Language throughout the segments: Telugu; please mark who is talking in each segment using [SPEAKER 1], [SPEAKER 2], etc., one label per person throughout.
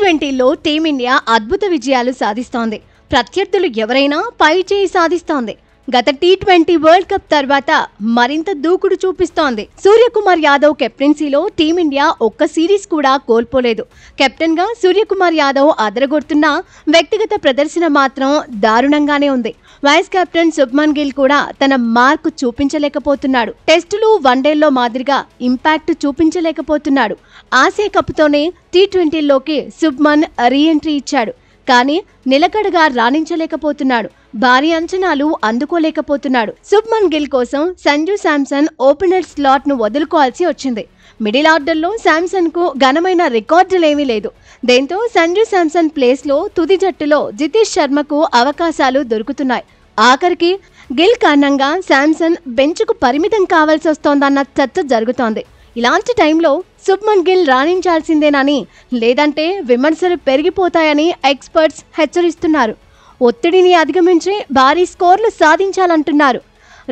[SPEAKER 1] టీ20లో టీమిండియా అద్భుత విజయాలు సాధిస్తోంది. ప్రత్యర్థులు ఎవరైనా పై చేయి సాధిస్తోంది. గత టీ20 వరల్డ్ కప్ తర్వాత మరింత దూకుడు చూపిస్తోంది. సూర్యకుమార్ యాదవ్ కెప్టెన్సీలో టీమిండియా ఒక్క సిరీస్ కూడా కోల్పోలేదు. కెప్టెన్ గా సూర్యకుమార్ యాదవ్ అదరగొడుతున్నా వ్యక్తిగత ప్రదర్శన మాత్రం దారుణంగానే ఉంది. వైస్ కెప్టెన్ శుభ్మన్ గిల్ కూడా తన మార్కు చూపించలేకపోతున్నాడు. టెస్టులు, వన్డేల్లో మాదిరిగా ఇంపాక్ట్ చూపించలేకపోతున్నాడు. ఆసియా కప్తోనే టీ20లోకి శుభ్మన్ రీ ఎంట్రీ ఇచ్చాడు. కానీ నిలకడగా రాణించలేకపోతున్నాడు. భారీ అంచనాలు అందుకోలేకపోతున్నాడు. శుభ్మన్ గిల్ కోసం సంజు శాంసన్ ఓపెనర్ స్లాట్ ను వదులుకోవాల్సి వచ్చింది. మిడిల్ ఆర్డర్లో శాంసన్ కు ఘనమైన రికార్డులేమీ లేదు. దీంతో సంజు శాంసన్ ప్లేస్ లో తుది జట్టులో జితేష్ శర్మకు అవకాశాలు దొరుకుతున్నాయి. ఆఖరికి గిల్ కారణంగా శాంసన్ బెంచ్కు పరిమితం కావాల్సి వస్తోందన్న చర్చ జరుగుతోంది. ఇలాంటి టైంలో శుభ్మన్ గిల్ రాణించాల్సిందేనని, లేదంటే విమర్శలు పెరిగిపోతాయని ఎక్స్పర్ట్స్ హెచ్చరిస్తున్నారు. ఒత్తిడిని అధిగమించి భారీ స్కోర్లు సాధించాలంటున్నారు.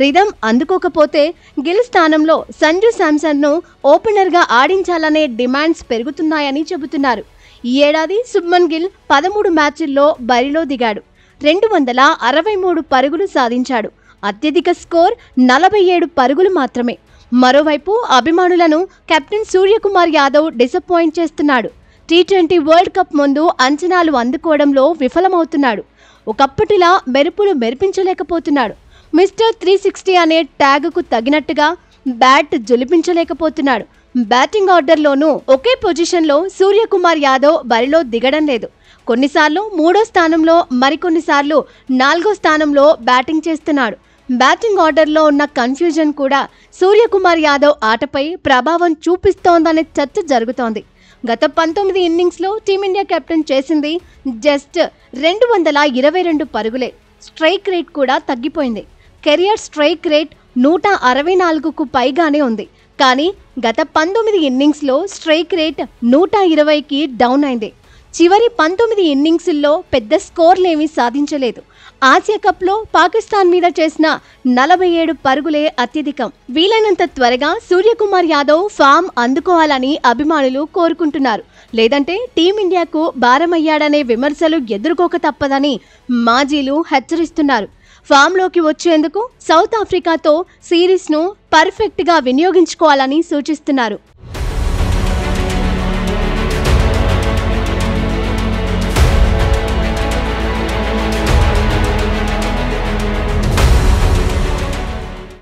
[SPEAKER 1] రిథమ్ అందుకోకపోతే గిల్ స్థానంలో సంజు శాంసన్ను ఓపెనర్గా ఆడించాలనే డిమాండ్స్ పెరుగుతున్నాయని చెబుతున్నారు. ఈ ఏడాది శుభ్మన్ గిల్ 13 మ్యాచ్ల్లో బరిలో దిగాడు. 263 పరుగులు సాధించాడు. అత్యధిక స్కోర్ 47 పరుగులు మాత్రమే. మరోవైపు అభిమానులను కెప్టెన్ సూర్యకుమార్ యాదవ్ డిసప్పాయింట్ చేస్తున్నాడు. టీ20 వరల్డ్ కప్ ముందు అంచనాలు అందుకోవడంలో విఫలమవుతున్నాడు. ఒకప్పటిలా మెరుపులు మెరిపించలేకపోతున్నాడు. మిస్టర్ 360 అనే ట్యాగ్కు తగినట్టుగా బ్యాట్ జొలిపించలేకపోతున్నాడు. బ్యాటింగ్ ఆర్డర్లోనూ ఒకే పొజిషన్లో సూర్యకుమార్ యాదవ్ బరిలో దిగడం లేదు. కొన్నిసార్లు 3వ స్థానంలో, మరికొన్నిసార్లు 4వ స్థానంలో బ్యాటింగ్ చేస్తున్నాడు. బ్యాటింగ్ ఆర్డర్లో ఉన్న కన్ఫ్యూజన్ కూడా సూర్యకుమార్ యాదవ్ ఆటపై ప్రభావం చూపిస్తోందనే చర్చ జరుగుతోంది. గత 19 ఇన్నింగ్స్లో టీమిండియా కెప్టెన్ చేసింది జస్ట్ 222 పరుగులే. స్ట్రైక్ రేట్ కూడా తగ్గిపోయింది. కెరియర్ స్ట్రైక్ రేట్ 164కు పైగానే ఉంది. కానీ గత 19 ఇన్నింగ్స్లో స్ట్రైక్ రేట్ 120కి డౌన్ అయింది. చివరి 19 ఇన్నింగ్స్ల్లో పెద్ద స్కోర్లేమీ సాధించలేదు. ఆసియా కప్లో పాకిస్తాన్ మీద చేసిన 47 పరుగులే అత్యధికం. వీలైనంత త్వరగా సూర్యకుమార్ యాదవ్ ఫామ్ అందుకోవాలని అభిమానులు కోరుకుంటున్నారు. లేదంటే టీమిండియాకు భారమయ్యాడనే విమర్శలు ఎదుర్కోక తప్పదని మాజీలు హెచ్చరిస్తున్నారు. ఫామ్లోకి వచ్చేందుకు సౌత్ ఆఫ్రికాతో సిరీస్ను పర్ఫెక్ట్గా వినియోగించుకోవాలని సూచిస్తున్నారు.